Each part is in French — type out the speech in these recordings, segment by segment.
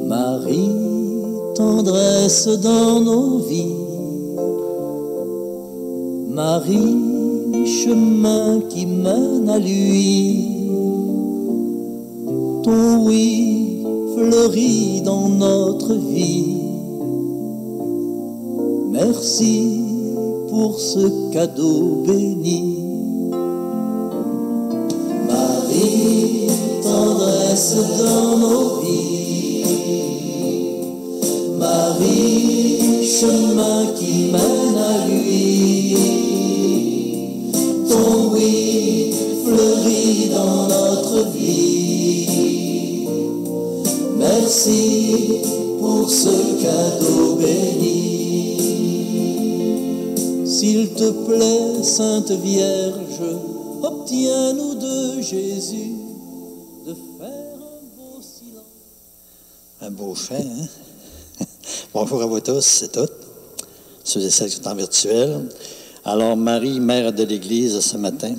Marie, tendresse dans nos vies. Marie, chemin qui mène à lui. Ton oui fleurit dans notre vie. Merci pour ce cadeau béni. Marie, tendresse dans nos vies. Marie, chemin qui mène à lui. Ton oui fleurit dans notre vie. Merci pour ce cadeau béni. S'il te plaît, Sainte Vierge, obtiens-nous de Jésus de faire un beau silence. Un beau chant, hein? Bonjour à vous tous et toutes, ceux et celles qui sont en virtuel. Alors, Marie, mère de l'Église, ce matin,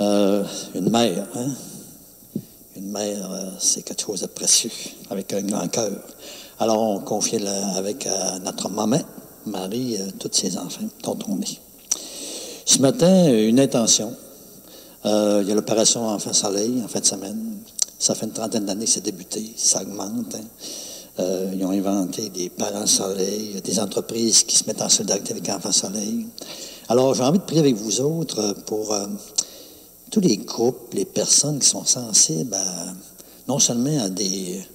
une mère, hein? Une mère, c'est quelque chose de précieux, avec un grand cœur. Alors, on confie avec notre maman, Marie, tous ses enfants dont on est. Ce matin, une intention. Il y a l'opération Enfant Soleil en fin de semaine. Ça fait une trentaine d'années que c'est débuté, ça augmente. Hein. Ils ont inventé des parents soleil, des entreprises qui se mettent en solidarité avec Enfant Soleil. Alors, j'ai envie de prier avec vous autres pour tous les groupes, les personnes qui sont sensibles non seulement à des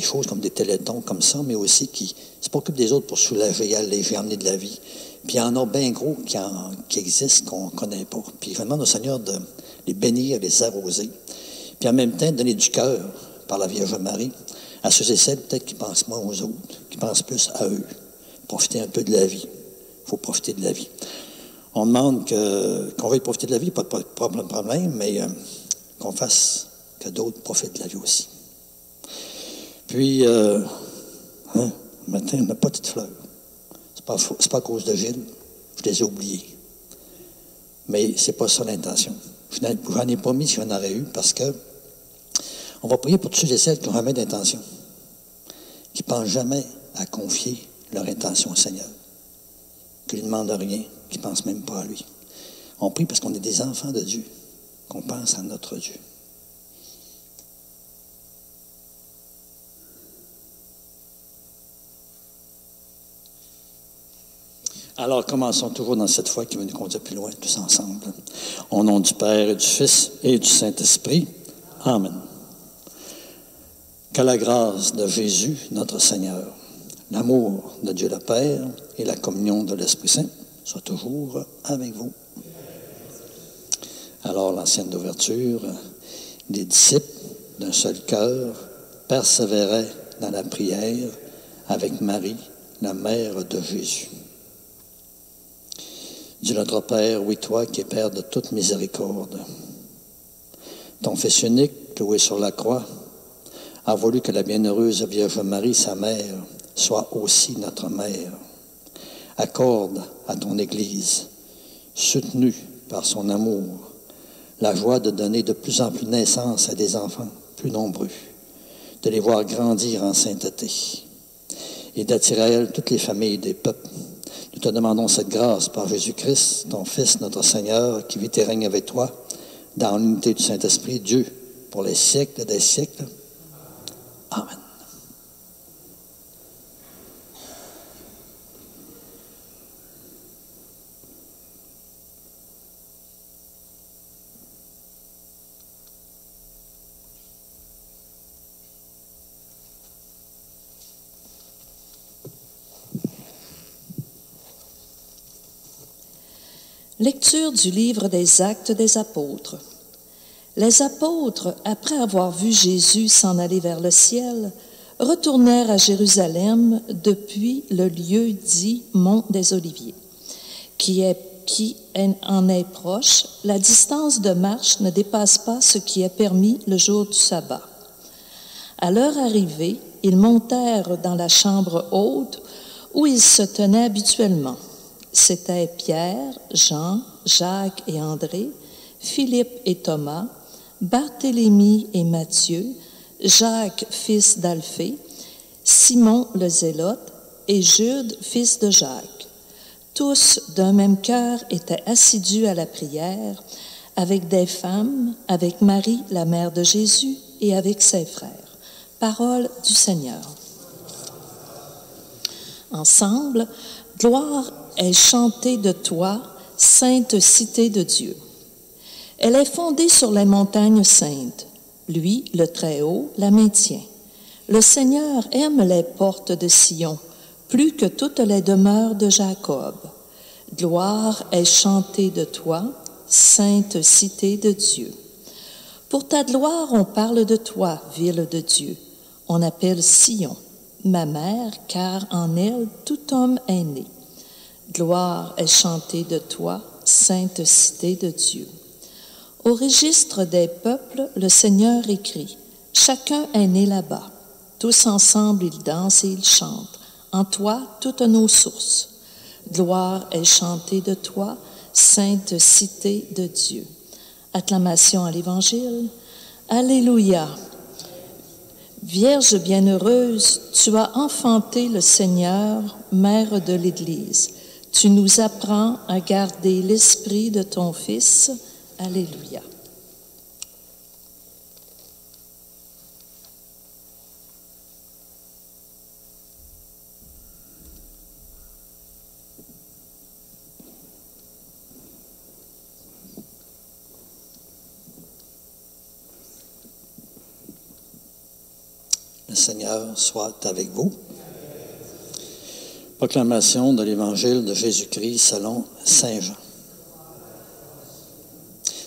choses comme des télétons comme ça, mais aussi qui se préoccupent des autres pour soulager, alléger, amener de la vie. Puis il y en a bien gros qui existent, qu'on ne connaît pas. Puis je demande au Seigneur de les bénir, les arroser. Puis en même temps, donner du cœur par la Vierge Marie à ceux et celles peut-être qui pensent moins aux autres, qui pensent plus à eux. Profiter un peu de la vie. Il faut profiter de la vie. On demande qu'on veuille profiter de la vie, pas de problème, mais qu'on fasse que d'autres profitent de la vie aussi. Puis, le matin, on n'a pas de petites fleurs. C'est pas à cause de Gilles. Je les ai oubliés. Mais c'est pas ça l'intention. J'en ai pas mis si j'en aurais eu, parce que on va prier pour tous ceux et celles qui ont jamais d'intention, qui ne pensent jamais à confier leur intention au Seigneur, qui ne lui demandent rien, qui ne pensent même pas à lui. On prie parce qu'on est des enfants de Dieu, qu'on pense à notre Dieu. Alors, commençons toujours dans cette foi qui va nous conduire plus loin, tous ensemble. Au nom du Père, et du Fils et du Saint-Esprit. Amen. Que la grâce de Jésus, notre Seigneur, l'amour de Dieu le Père et la communion de l'Esprit Saint soient toujours avec vous. Alors, l'ancienne d'ouverture, les disciples d'un seul cœur persévéraient dans la prière avec Marie, la mère de Jésus. Dieu notre Père, oui, toi qui es Père de toute miséricorde, ton Fils unique, loué sur la croix, a voulu que la bienheureuse Vierge Marie, sa mère, soit aussi notre mère. Accorde à ton Église, soutenue par son amour, la joie de donner de plus en plus naissance à des enfants plus nombreux, de les voir grandir en sainteté et d'attirer à elle toutes les familles des peuples. Nous te demandons cette grâce par Jésus-Christ, ton Fils, notre Seigneur, qui vit et règne avec toi, dans l'unité du Saint-Esprit, Dieu, pour les siècles des siècles. Amen. Lecture du livre des Actes des Apôtres. Les apôtres, après avoir vu Jésus s'en aller vers le ciel, retournèrent à Jérusalem depuis le lieu dit Mont des Oliviers, qui en est proche. La distance de marche ne dépasse pas ce qui est permis le jour du sabbat. À leur arrivée, ils montèrent dans la chambre haute où ils se tenaient habituellement. C'étaient Pierre, Jean, Jacques et André, Philippe et Thomas, Barthélemy et Matthieu, Jacques, fils d'Alphée, Simon le Zélote et Jude, fils de Jacques. Tous, d'un même cœur, étaient assidus à la prière, avec des femmes, avec Marie, la mère de Jésus, et avec ses frères. Parole du Seigneur. Ensemble, gloire est chantée de toi, sainte cité de Dieu. Elle est fondée sur les montagnes saintes. Lui, le Très-Haut, la maintient. Le Seigneur aime les portes de Sion, plus que toutes les demeures de Jacob. Gloire est chantée de toi, sainte cité de Dieu. Pour ta gloire, on parle de toi, ville de Dieu. On appelle Sion, ma mère, car en elle tout homme est né. Gloire est chantée de toi, sainte cité de Dieu. Au registre des peuples, le Seigneur écrit, « Chacun est né là-bas. Tous ensemble, ils dansent et ils chantent. En toi, toutes nos sources. Gloire est chantée de toi, sainte cité de Dieu. » Acclamation à l'Évangile. Alléluia. Vierge bienheureuse, tu as enfanté le Seigneur, Mère de l'Église. Tu nous apprends à garder l'esprit de ton Fils. Alléluia. Le Seigneur soit avec vous. Proclamation de l'Évangile de Jésus-Christ selon Saint Jean.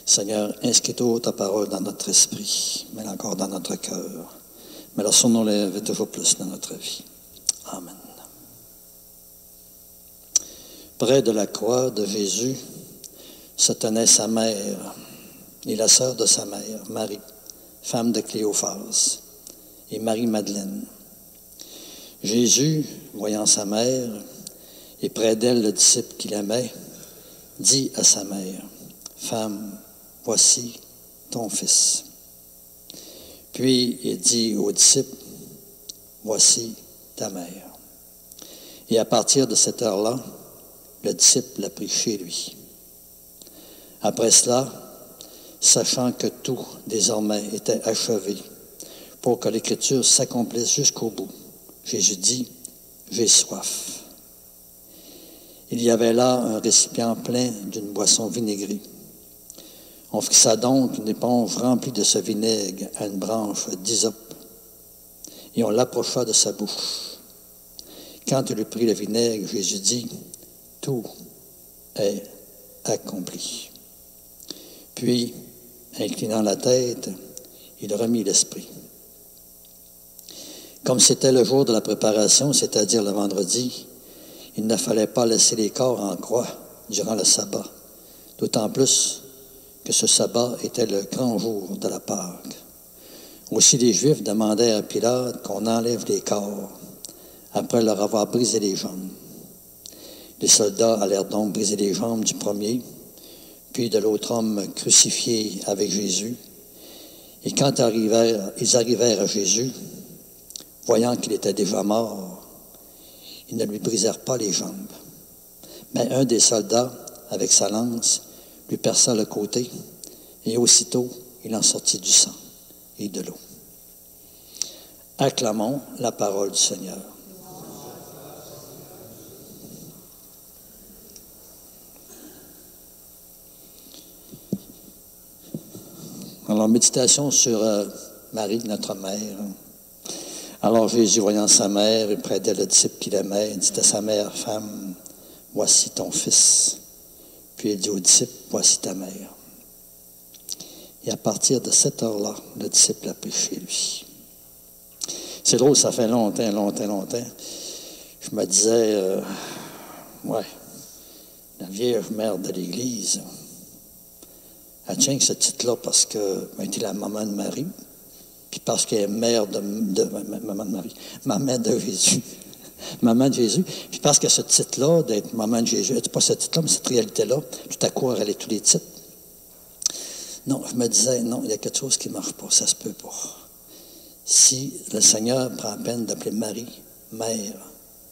Seigneur, inscris-toi ta parole dans notre esprit, mais encore dans notre cœur. Mais la nous lève toujours plus dans notre vie. Amen. Près de la croix de Jésus se tenait sa mère et la sœur de sa mère, Marie, femme de Cléophas, et Marie-Madeleine. Jésus, voyant sa mère, et près d'elle le disciple qu'il aimait, dit à sa mère, « Femme, voici ton fils. » Puis il dit au disciple, « Voici ta mère. » Et à partir de cette heure-là, le disciple l'a pris chez lui. Après cela, sachant que tout désormais était achevé, pour que l'Écriture s'accomplisse jusqu'au bout, Jésus dit, « J'ai soif. » Il y avait là un récipient plein d'une boisson vinaigrée. On fixa donc une éponge remplie de ce vinaigre à une branche d'hysope, et on l'approcha de sa bouche. Quand il eut pris le vinaigre, Jésus dit, « Tout est accompli. » Puis, inclinant la tête, il remit l'esprit. Comme c'était le jour de la préparation, c'est-à-dire le vendredi, il ne fallait pas laisser les corps en croix durant le sabbat, d'autant plus que ce sabbat était le grand jour de la Pâque. Aussi les Juifs demandaient à Pilate qu'on enlève les corps, après leur avoir brisé les jambes. Les soldats allèrent donc briser les jambes du premier, puis de l'autre homme crucifié avec Jésus. Et quand ils arrivèrent à Jésus, voyant qu'il était déjà mort, ils ne lui brisèrent pas les jambes. Mais un des soldats, avec sa lance, lui perça le côté, et aussitôt il en sortit du sang et de l'eau. Acclamons la parole du Seigneur. Alors, méditation sur Marie, notre mère. Alors Jésus, voyant sa mère et près d'elle le disciple qu'il aimait, dit à sa mère, « Femme, voici ton fils. » Puis il dit au disciple, « Voici ta mère. » Et à partir de cette heure-là, le disciple l'a pris chez lui. C'est drôle, ça fait longtemps. Je me disais, la Vierge Mère de l'Église, elle tient ce titre-là parce qu'elle était la maman de Marie, puis parce qu'elle est mère de maman de Marie, maman de Jésus. Maman de Jésus. Puis parce que ce titre-là, d'être maman de Jésus, pas ce titre-là, mais cette réalité-là, tout à coup, elle est tous les titres. Non, je me disais, non, il y a quelque chose qui ne marche pas, ça se peut pas. Si le Seigneur prend la peine d'appeler Marie, mère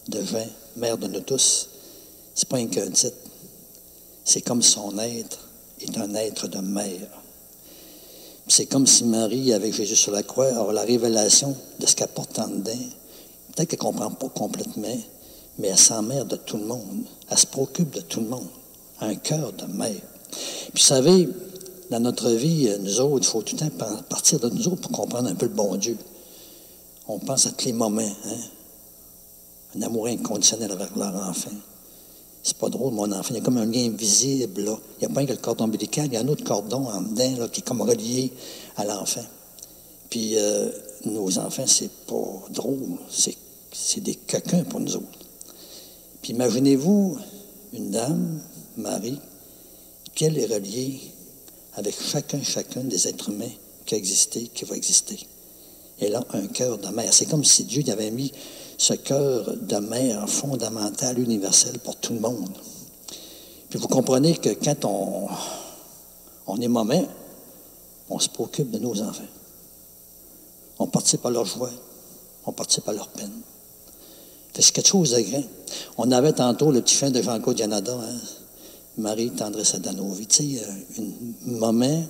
de Jean, mère de nous tous, c'est pas qu'un titre. C'est comme son être est un être de mère. C'est comme si Marie, avec Jésus sur la croix, a la révélation de ce qu'elle porte en dedans. Peut-être qu'elle ne comprend pas complètement, mais elle s'en mère de tout le monde. Elle se préoccupe de tout le monde. Un cœur de mère. Puis vous savez, dans notre vie, nous autres, il faut tout le temps partir de nous autres pour comprendre un peu le bon Dieu. On pense à tous les moments, hein? Un amour inconditionnel avec leur enfant. C'est pas drôle, mon enfant. Il y a comme un lien invisible, là. Il n'y a pas que le cordon ombilical, il y a un autre cordon en dedans, là, qui est comme relié à l'enfant. Puis, nos enfants, c'est pas drôle. C'est des coquins pour nous autres. Puis, imaginez-vous une dame, Marie, qu'elle est reliée avec chacun des êtres humains qui a existé, qui va exister. Elle a un cœur de mère. C'est comme si Dieu avait mis ce cœur de mère fondamental, universel pour tout le monde. Puis vous comprenez que quand on est maman, on se préoccupe de nos enfants. On participe à leur joie, on participe à leur peine. C'est quelque chose de grand. On avait tantôt le petit fin de Jean-Claude Yanada, hein? Marie, tendresse dans nos vies. Tu sais, une maman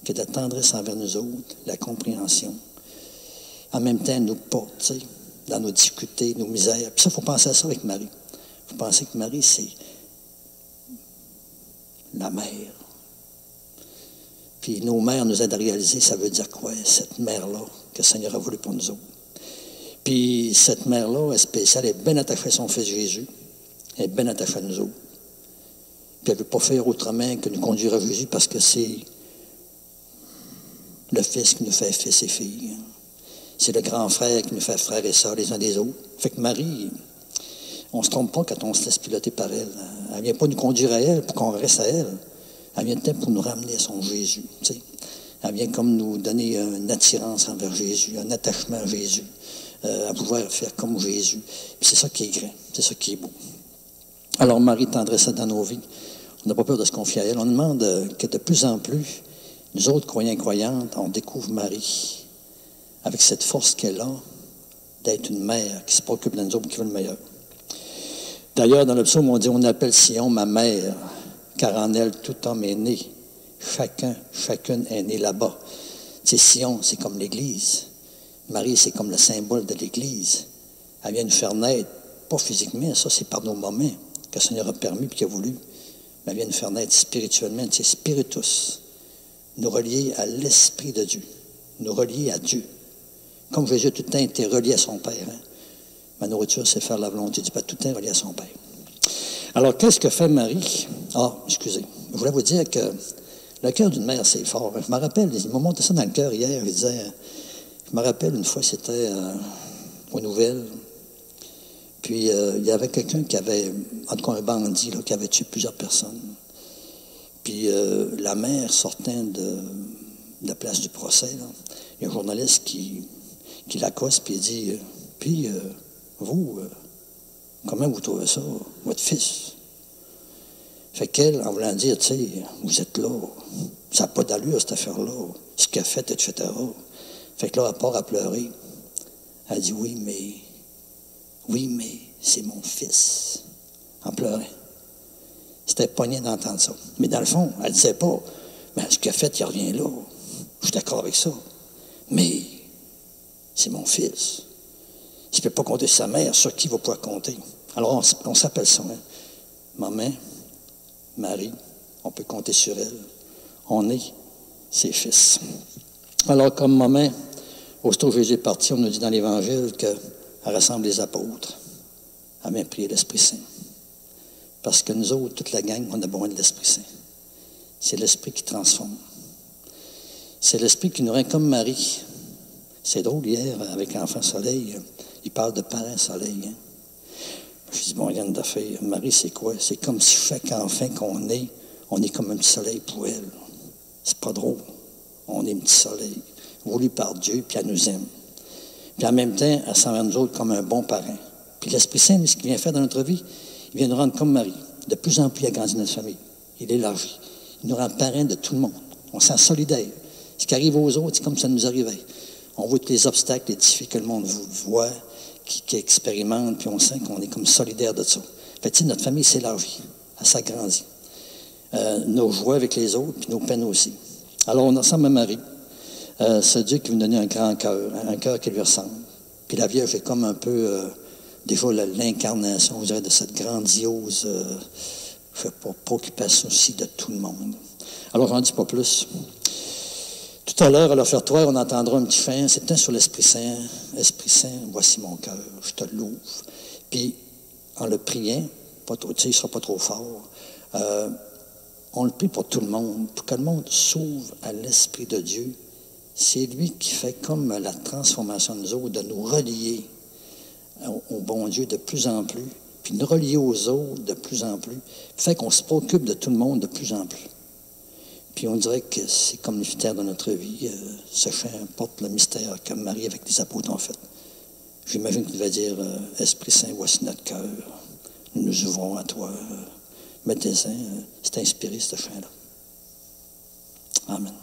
qui a de la tendresse envers nous autres, la compréhension. En même temps, elle nous porte, tu sais, dans nos difficultés, nos misères. Puis ça, il faut penser à ça avec Marie. Il faut penser que Marie, c'est la mère. Puis nos mères nous aident à réaliser, ça veut dire quoi, cette mère-là, que le Seigneur a voulu pour nous autres. Puis cette mère-là, elle est spéciale, elle est bien attachée à son fils Jésus. Elle est bien attachée à nous autres. Puis elle ne veut pas faire autrement que nous conduire à Jésus parce que c'est le Fils qui nous fait fils et filles. C'est le grand frère qui nous fait frères et sœurs les uns des autres. Fait que Marie, on ne se trompe pas quand on se laisse piloter par elle. Elle ne vient pas nous conduire à elle pour qu'on reste à elle. Elle vient peut-être pour nous ramener à son Jésus. Tu sais. Elle vient comme nous donner une attirance envers Jésus, un attachement à Jésus, à pouvoir faire comme Jésus. Puis c'est ça qui est grand, c'est ça qui est beau. Alors Marie tendrait ça dans nos vies. On n'a pas peur de se confier à elle. On demande que de plus en plus, nous autres croyants et croyantes, on découvre Marie avec cette force qu'elle a d'être une mère qui se préoccupe de nous autres et qui veut le meilleur. D'ailleurs, dans le psaume, on dit, on appelle Sion ma mère, car en elle tout homme est né. Chacune est née là-bas. C'est Sion, c'est comme l'Église. Marie, c'est comme le symbole de l'Église. Elle vient nous faire naître, pas physiquement, ça c'est par nos moments que le Seigneur a permis et qu'il a voulu, mais elle vient nous faire naître spirituellement, c'est spiritus, nous relier à l'Esprit de Dieu, nous relier à Dieu. Comme Jésus a tout le temps été relié à son Père. Hein? Ma nourriture, c'est faire la volonté du Père, tout le temps relié à son Père. Alors, qu'est-ce que fait Marie? Ah, excusez, je voulais vous dire que le cœur d'une mère, c'est fort. Je me rappelle, il m'a monté ça dans le cœur hier, il disait, je me rappelle une fois, c'était aux nouvelles, puis il y avait quelqu'un qui avait, en tout cas un bandit, là, qui avait tué plusieurs personnes. Puis la mère sortant de la place du procès, là, il y a un journaliste qui l'accoste, puis il dit, puis vous, comment vous trouvez ça, votre fils? Fait qu'elle, en voulant dire, tu sais, vous êtes là, ça n'a pas d'allure, cette affaire-là, ce qu'elle a fait, etc. Fait que là, elle part à pleurer. Elle dit, oui, mais c'est mon fils, en pleurant. C'était poignant d'entendre ça. Mais dans le fond, elle ne disait pas, mais ce qu'il a fait, il revient là. Je suis d'accord avec ça. Mais c'est mon fils. Je ne peux pas compter sur sa mère, sur qui il va pouvoir compter. Alors, on s'appelle ça, hein? Maman, Marie, on peut compter sur elle. On est ses fils. Alors, comme maman, aussitôt que Jésus est parti, on nous dit dans l'Évangile qu'elle rassemble les apôtres. Elle a même prié l'Esprit Saint. Parce que nous autres, toute la gang, on a besoin de l'Esprit Saint. C'est l'Esprit qui transforme. C'est l'Esprit qui nous rend comme Marie. C'est drôle, hier, avec l'enfant Soleil, il parle de parents Soleil. Hein? Je dis, bon, regarde d'affaires. Marie, c'est quoi? C'est comme si chaque enfant qu'on est, on est comme un petit soleil pour elle. C'est pas drôle. On est un petit soleil, voulu par Dieu, puis elle nous aime. Puis en même temps, elle s'en va nous autres comme un bon parent. Puis l'Esprit Saint, ce qu'il vient faire dans notre vie, il vient nous rendre comme Marie. De plus en plus, il agrandit notre famille. Il élargit. Il nous rend parents de tout le monde. On se sent solidaire. Ce qui arrive aux autres, c'est comme ça nous arrivait. On voit tous les obstacles, les défis que le monde voit, qui expérimente, puis on sent qu'on est comme solidaire de ça. Fait que, notre famille s'élargit, elle s'agrandit. Nos joies avec les autres, puis nos peines aussi. Alors, on ressemble à Marie. C'est Dieu qui veut nous donner un grand cœur, un cœur qui lui ressemble. Puis la Vierge est comme un peu, déjà, l'incarnation, je dirais, de cette grandiose préoccupation aussi de tout le monde. Alors, j'en dis pas plus. Tout à l'heure, à l'offertoire, on entendra un petit fin. C'est un sur l'Esprit Saint. Esprit Saint, voici mon cœur, je te l'ouvre. Puis, en le priant, pas trop, il ne sera pas trop fort, on le prie pour tout le monde, pour que le monde s'ouvre à l'Esprit de Dieu. C'est lui qui fait comme la transformation de nous autres, de nous relier au bon Dieu de plus en plus, puis nous relier aux autres de plus en plus, fait qu'on se préoccupe de tout le monde de plus en plus. Puis on dirait que c'est comme le mystère de notre vie. Ce chant porte le mystère que Marie avec les apôtres ont fait. J'imagine qu'il va dire Esprit Saint, voici notre cœur. Nous nous ouvrons à toi. Mettez-en. C'est inspiré, ce chant-là. Amen.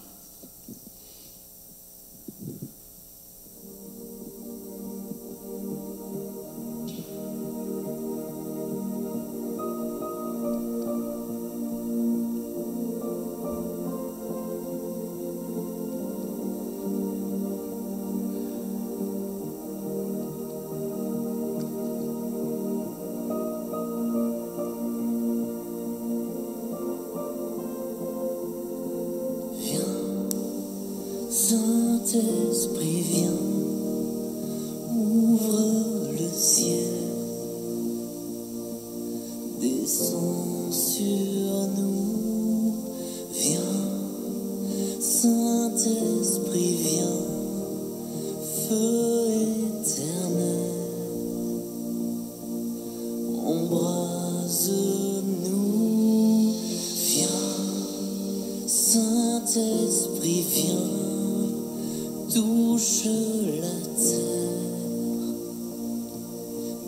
Saint-Esprit, viens, ouvre le ciel, descends sur nous, viens, Saint-Esprit, viens, feu éternel, embrase-nous, viens, Saint-Esprit, viens, touche la terre,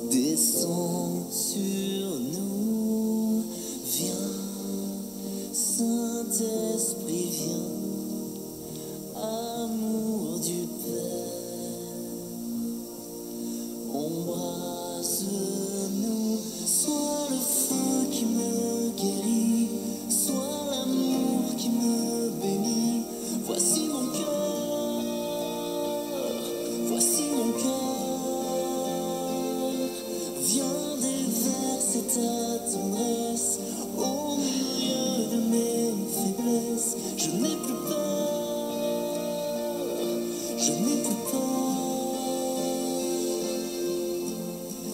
descends sur nous, viens, Saint-Esprit, viens, amour du Père, embrasse-nous, sois le feu qui me guérit, sois l'amour qui me bénit, voici mon cœur. Viens déverser ta tendresse au milieu de mes faiblesses. Je n'ai plus peur, je n'ai plus peur.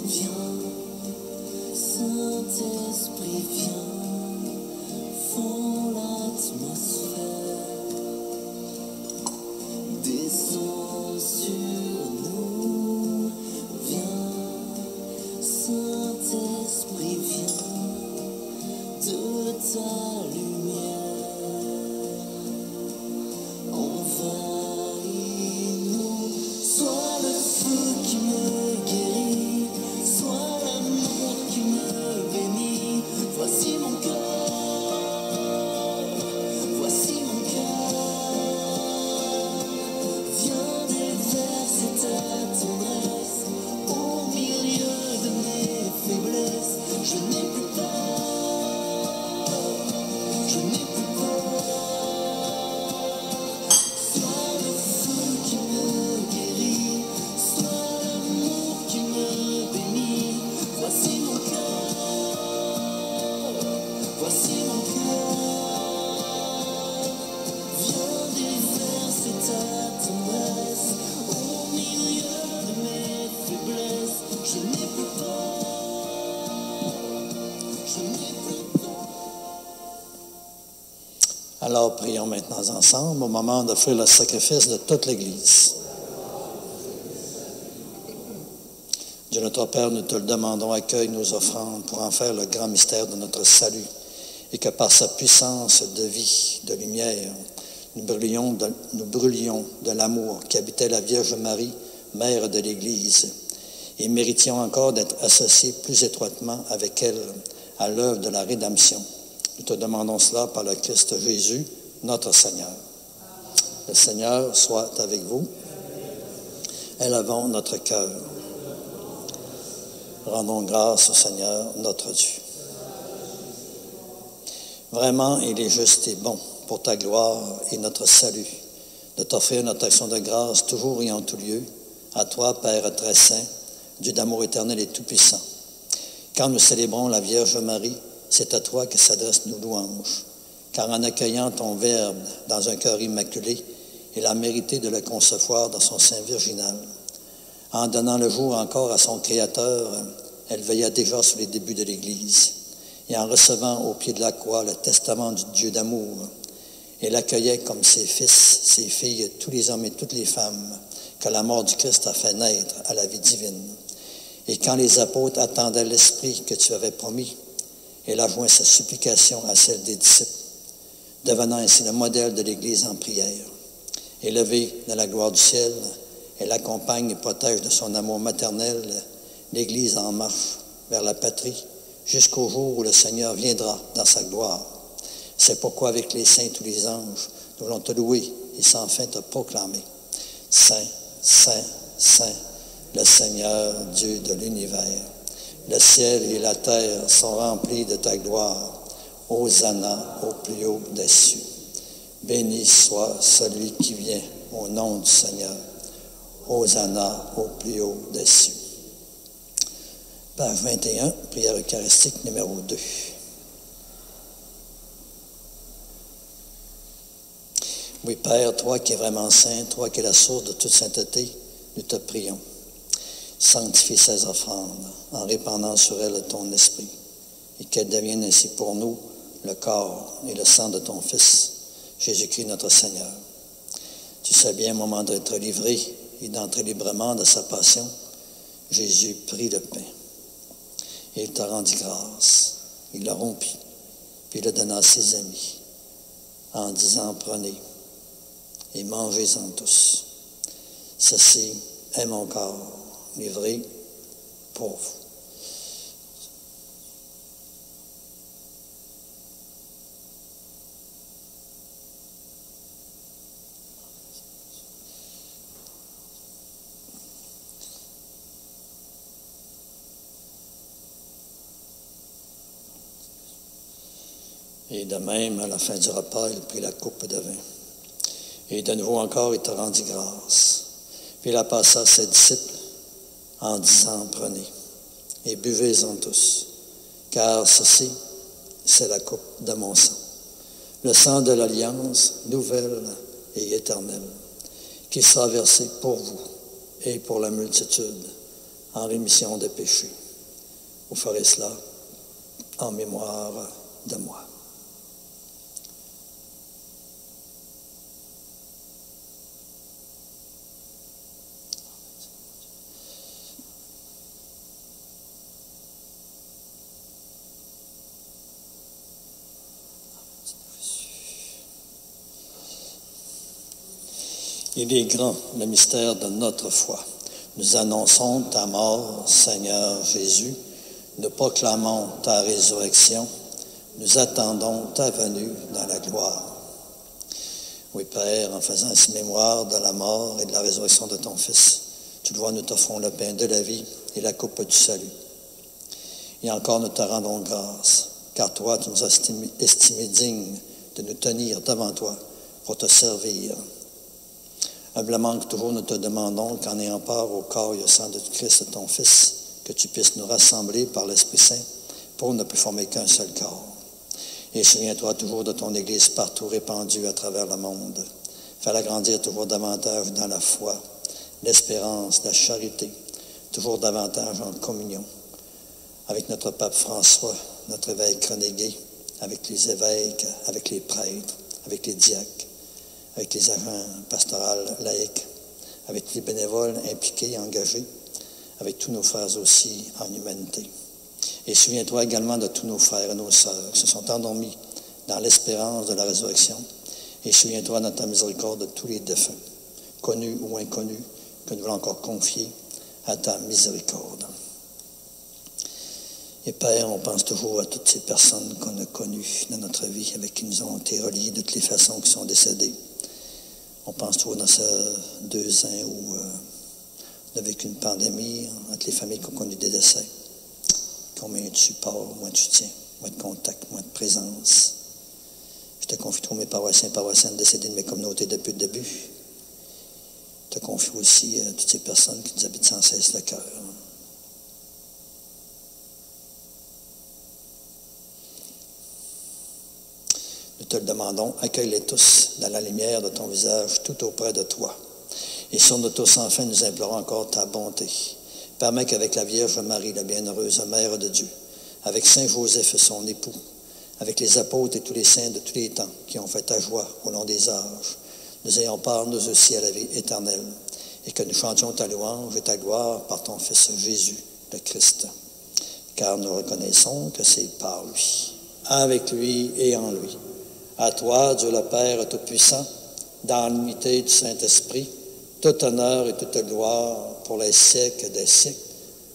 Viens, Saint-Esprit, viens, fends l'atmosphère, descends sur nous, viens. Saint-Esprit, viens de ta lumière, envahis-nous, sois le feu qui me guérit, sois l'amour qui me bénit, voici mon cœur, voici mon cœur, viens déverser ta tendresse au milieu de mes faiblesses. Je n'ai plus peur, je n'ai plus peur. Sois le feu qui me guérit, sois l'amour qui me bénit. Voici mon cœur, voici mon cœur. Viens déverser ta tendresse au milieu de mes faiblesses. Je n'ai plus peur, je n'ai plus peur. Alors, prions maintenant ensemble au moment d'offrir le sacrifice de toute l'Église. Dieu notre Père, nous te le demandons, accueille nos offrandes pour en faire le grand mystère de notre salut et que par sa puissance de vie, de lumière, nous brûlions de l'amour qui habitait la Vierge Marie, mère de l'Église, et méritions encore d'être associés plus étroitement avec elle à l'œuvre de la rédemption. Nous te demandons cela par le Christ Jésus, notre Seigneur. Le Seigneur soit avec vous. Élevons notre cœur. Rendons grâce au Seigneur, notre Dieu. Vraiment, il est juste et bon pour ta gloire et notre salut de t'offrir notre action de grâce toujours et en tout lieu, à toi, Père très saint, Dieu d'amour éternel et tout-puissant. Quand nous célébrons la Vierge Marie, c'est à toi que s'adressent nos louanges, car en accueillant ton Verbe dans un cœur immaculé, il a mérité de le concevoir dans son sein virginal. En donnant le jour encore à son Créateur, elle veilla déjà sur les débuts de l'Église, et en recevant au pied de la croix le testament du Dieu d'amour, elle accueillait comme ses fils, ses filles, tous les hommes et toutes les femmes que la mort du Christ a fait naître à la vie divine. Et quand les apôtres attendaient l'Esprit que tu avais promis, elle a joint sa supplication à celle des disciples, devenant ainsi le modèle de l'Église en prière. Élevée dans la gloire du ciel, elle accompagne et protège de son amour maternel l'Église en marche vers la patrie jusqu'au jour où le Seigneur viendra dans sa gloire. C'est pourquoi avec les saints et tous les anges, nous voulons te louer et sans fin te proclamer. Saint, Saint, Saint, le Seigneur, Dieu de l'univers. Le ciel et la terre sont remplis de ta gloire. Hosanna au plus haut des cieux. Béni soit celui qui vient au nom du Seigneur. Hosanna au plus haut des cieux. Page 21, prière eucharistique numéro 2. Oui, Père, toi qui es vraiment saint, toi qui es la source de toute sainteté, nous te prions. Sanctifie ces offrandes en répandant sur elles ton esprit et qu'elles deviennent ainsi pour nous le corps et le sang de ton Fils, Jésus-Christ notre Seigneur. Tu sais bien, au moment d'être livré et d'entrer librement de sa passion, Jésus prit le pain et il t'a rendu grâce. Il l'a rompu, puis il le donna à ses amis en disant, prenez et mangez-en tous. Ceci est mon corps livré pour vous. Et de même, à la fin du repas, il prit la coupe de vin. Et de nouveau encore, il te rendit grâce. Puis il la passa à ses disciples en disant, prenez et buvez-en tous, car ceci, c'est la coupe de mon sang, le sang de l'alliance nouvelle et éternelle, qui sera versé pour vous et pour la multitude en rémission des péchés. Vous ferez cela en mémoire de moi. Il est grand, le mystère de notre foi. Nous annonçons ta mort, Seigneur Jésus. Nous proclamons ta résurrection. Nous attendons ta venue dans la gloire. Oui, Père, en faisant ainsi mémoire de la mort et de la résurrection de ton Fils, tu le vois, nous t'offrons le pain de la vie et la coupe du salut. Et encore, nous te rendons grâce, car toi, tu nous as estimés dignes de nous tenir devant toi pour te servir. Humblement que toujours, nous te demandons qu'en ayant part au corps et au sang de Christ, ton Fils, que tu puisses nous rassembler par l'Esprit Saint pour ne plus former qu'un seul corps. Et souviens-toi toujours de ton Église partout répandue à travers le monde. Fais-la grandir toujours davantage dans la foi, l'espérance, la charité, toujours davantage en communion avec notre pape François, notre évêque Renégué, avec les évêques, avec les prêtres, avec les diacres, avec les agents pastoraux laïcs, avec les bénévoles impliqués et engagés, avec tous nos frères aussi en humanité. Et souviens-toi également de tous nos frères et nos sœurs qui se sont endormis dans l'espérance de la résurrection. Et souviens-toi dans ta miséricorde de tous les défunts, connus ou inconnus, que nous voulons encore confier à ta miséricorde. Et Père, on pense toujours à toutes ces personnes qu'on a connues dans notre vie, avec qui nous avons été reliés de toutes les façons qui sont décédées. On pense toujours dans ces 2 ans où on a vécu une pandémie, entre les familles qui ont connu des décès. Combien de support, moins de soutien, moins de contact, moins de présence. Je te confie tous mes paroissiens et paroissiennes décédés de mes communautés depuis le début. Je te confie aussi à toutes ces personnes qui nous habitent sans cesse le cœur. Nous te le demandons, accueille-les tous dans la lumière de ton visage, tout auprès de toi. Et sur nous tous, enfin, nous implorons encore ta bonté. Permets qu'avec la Vierge Marie, la bienheureuse Mère de Dieu, avec Saint Joseph, son époux, avec les apôtres et tous les saints de tous les temps qui ont fait ta joie au long des âges, nous ayons part, nous aussi, à la vie éternelle, et que nous chantions ta louange et ta gloire par ton Fils Jésus, le Christ. Car nous reconnaissons que c'est par lui, avec lui et en lui. À toi, Dieu le Père Tout-Puissant, dans l'unité du Saint-Esprit, tout honneur et toute gloire pour les siècles des siècles.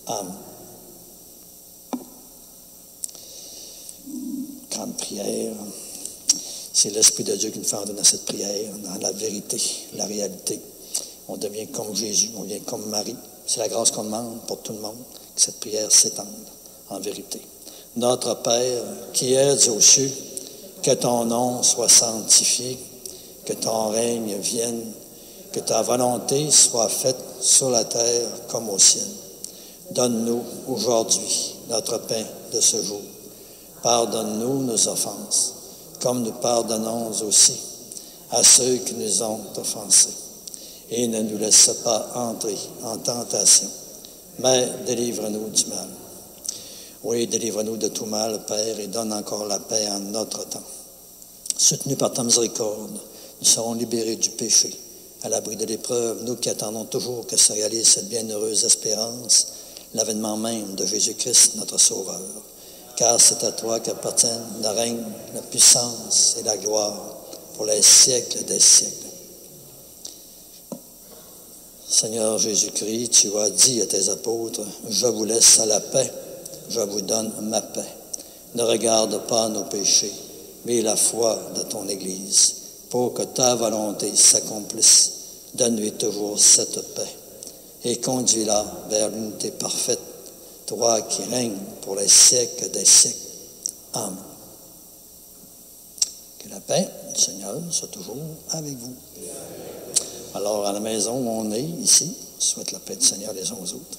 Amen. Grande prière. C'est l'Esprit de Dieu qui nous fait entrer dans cette prière, dans la vérité, la réalité. On devient comme Jésus, on devient comme Marie. C'est la grâce qu'on demande pour tout le monde, que cette prière s'étende en vérité. Notre Père, qui es aux cieux, que ton nom soit sanctifié, que ton règne vienne, que ta volonté soit faite sur la terre comme au ciel. Donne-nous aujourd'hui notre pain de ce jour. Pardonne-nous nos offenses, comme nous pardonnons aussi à ceux qui nous ont offensés. Et ne nous laisse pas entrer en tentation, mais délivre-nous du mal. Oui, délivre-nous de tout mal, Père, et donne encore la paix en notre temps. Soutenus par ta miséricorde, nous serons libérés du péché, à l'abri de l'épreuve, nous qui attendons toujours que se réalise cette bienheureuse espérance, l'avènement même de Jésus-Christ, notre Sauveur. Car c'est à toi qu'appartiennent le règne, la puissance et la gloire pour les siècles des siècles. Seigneur Jésus-Christ, tu as dit à tes apôtres, « Je vous laisse à la paix, je vous donne ma paix. Ne regarde pas nos péchés, mais la foi de ton Église, pour que ta volonté s'accomplisse. Donne-lui toujours cette paix et conduis-la vers l'unité parfaite, toi qui règnes pour les siècles des siècles. Amen. Que la paix du Seigneur soit toujours avec vous. Alors, à la maison où on est, ici, je souhaite la paix du Seigneur les uns aux autres.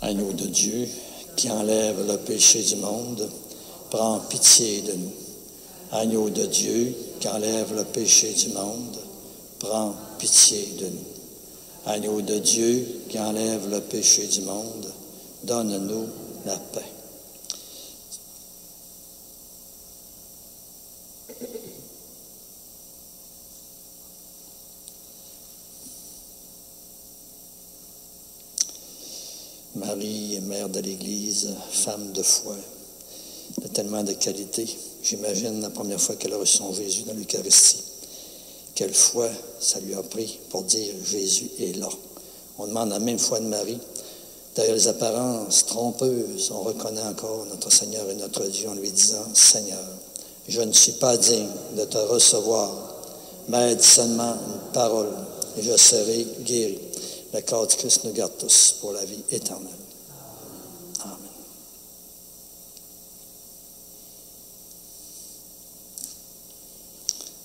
Agneau de Dieu, qui enlève le péché du monde, prends pitié de nous. Agneau de Dieu, qui enlève le péché du monde, prends pitié de nous. Agneau de Dieu, qui enlève le péché du monde, donne-nous la paix. Marie est mère de l'Église, femme de foi, de tellement de qualités. J'imagine la première fois qu'elle a reçu son Jésus dans l'Eucharistie. Quelle foi ça lui a pris pour dire « Jésus est là ». On demande la même foi de Marie. Derrière les apparences trompeuses, on reconnaît encore notre Seigneur et notre Dieu en lui disant « Seigneur, je ne suis pas digne de te recevoir, mais dis seulement une parole et je serai guéri. » Le corps du Christ nous garde tous pour la vie éternelle. Amen.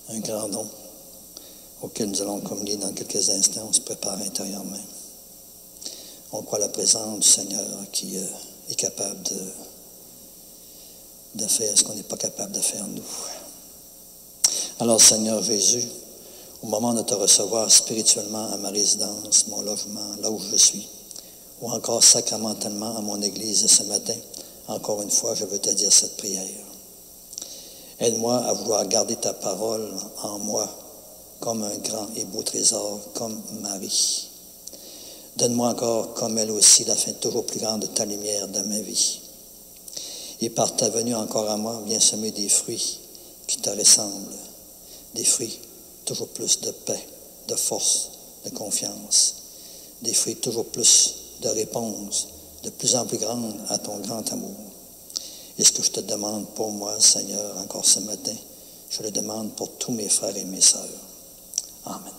Un grand don auquel nous allons communier dans quelques instants. On se prépare intérieurement. On croit à la présence du Seigneur qui est capable de faire ce qu'on n'est pas capable de faire nous. Alors, Seigneur Jésus, au moment de te recevoir spirituellement à ma résidence, mon logement, là où je suis, ou encore sacramentellement à mon église ce matin, encore une fois, je veux te dire cette prière. Aide-moi à vouloir garder ta parole en moi comme un grand et beau trésor, comme Marie. Donne-moi encore, comme elle aussi, la fin toujours plus grande de ta lumière dans ma vie. Et par ta venue encore à moi, viens semer des fruits qui te ressemblent, des fruits toujours plus de paix, de force, de confiance, des fruits toujours plus de réponse, de plus en plus grande à ton grand amour. Et ce que je te demande pour moi, Seigneur, encore ce matin, je le demande pour tous mes frères et mes sœurs. Amen.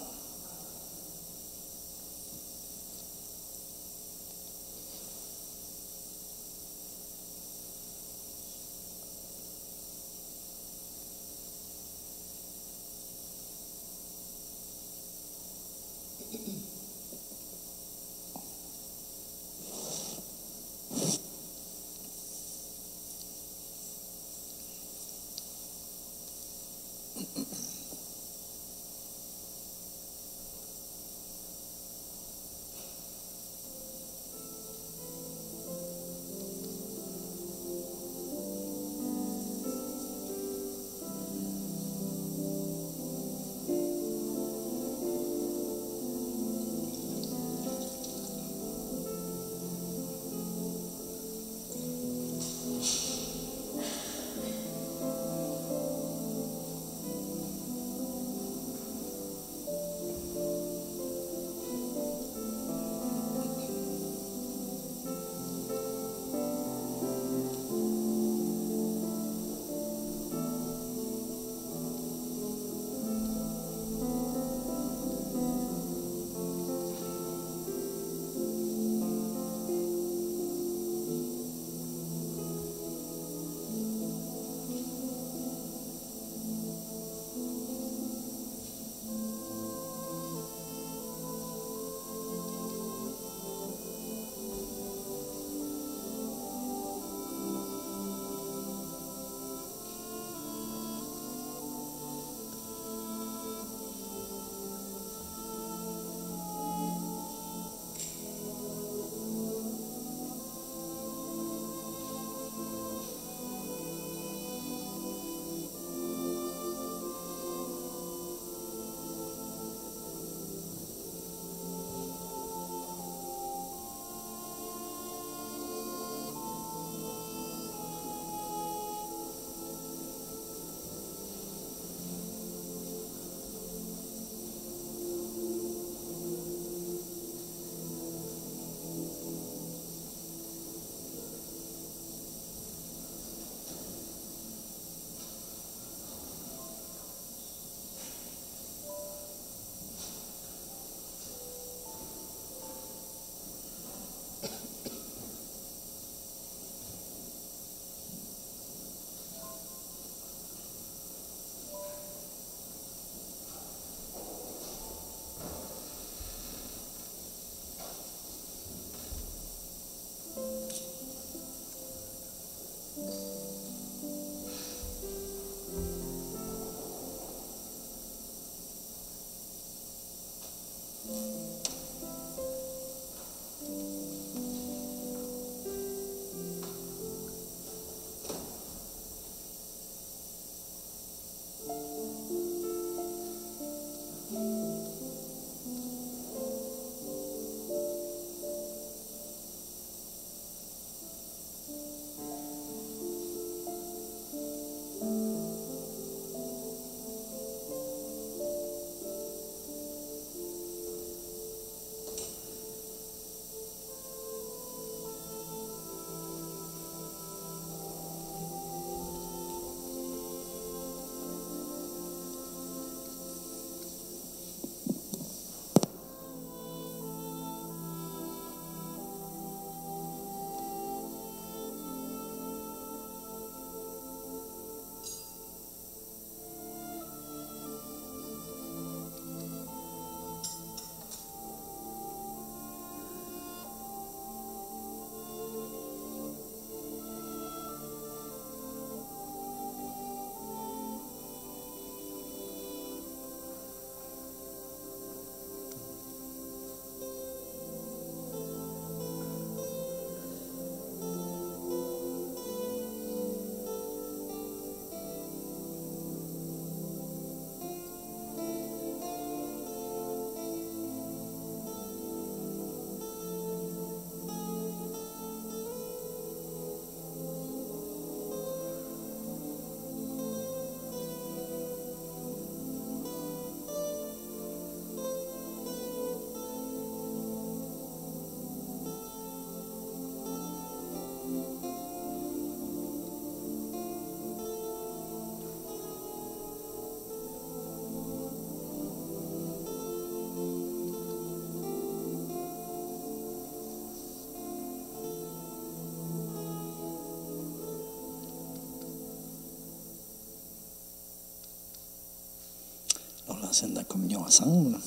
ancienne de la communion ensemble.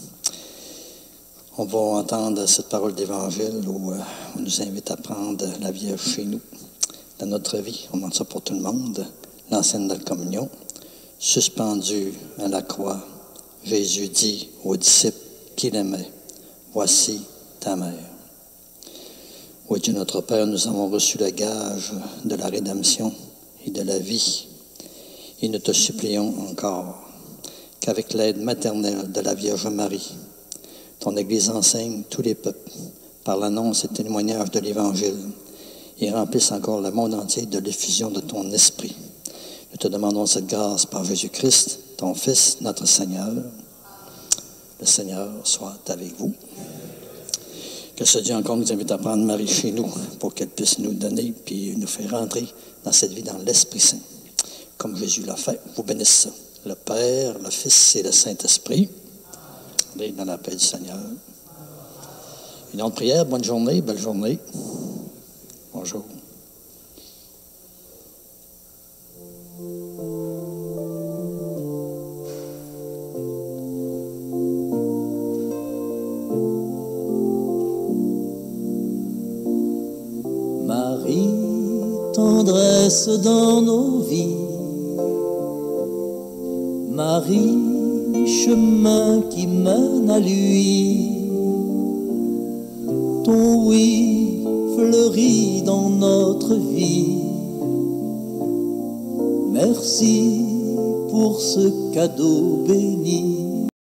On va entendre cette parole d'Évangile où on nous invite à prendre la Vierge chez nous, dans notre vie. On demande ça pour tout le monde. L'ancienne de la communion, suspendue à la croix, Jésus dit aux disciples qu'il aimait, « Voici ta mère. » Ô Dieu notre Père, nous avons reçu le gage de la rédemption et de la vie. Et nous te supplions encore qu'avec l'aide maternelle de la Vierge Marie, ton Église enseigne tous les peuples par l'annonce et témoignage de l'Évangile et remplisse encore le monde entier de l'effusion de ton esprit. Nous te demandons cette grâce par Jésus-Christ, ton Fils, notre Seigneur. Le Seigneur soit avec vous. Que ce Dieu encore nous invite à prendre Marie chez nous pour qu'elle puisse nous donner puis nous faire rentrer dans cette vie dans l'Esprit Saint. Comme Jésus l'a fait, vous bénissez le Père, le Fils et le Saint-Esprit. Allez dans la paix du Seigneur. Une autre prière, bonne journée, belle journée. Bonjour. Marie, tendresse dans nos vies. Marie, chemin qui mène à lui. Ton oui fleurit dans notre vie. Merci pour ce cadeau béni.